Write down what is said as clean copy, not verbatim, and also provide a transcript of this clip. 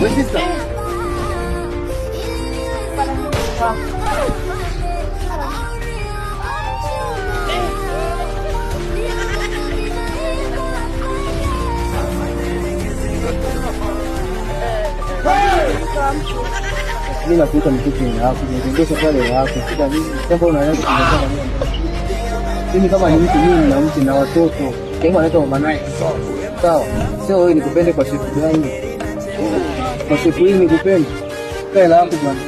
Wewe sister. Mimi nakuita mtoto wako, niendesha pale wako. Sasa mimi kama unaanza kusema mimi kama ni mtu mimi na mtu na watoto. Kama anaitwa mama naye. Sawa. Sio wewe nikupende kwa siku gani? Kwa siku hii nikupende. Kila hapo bwana.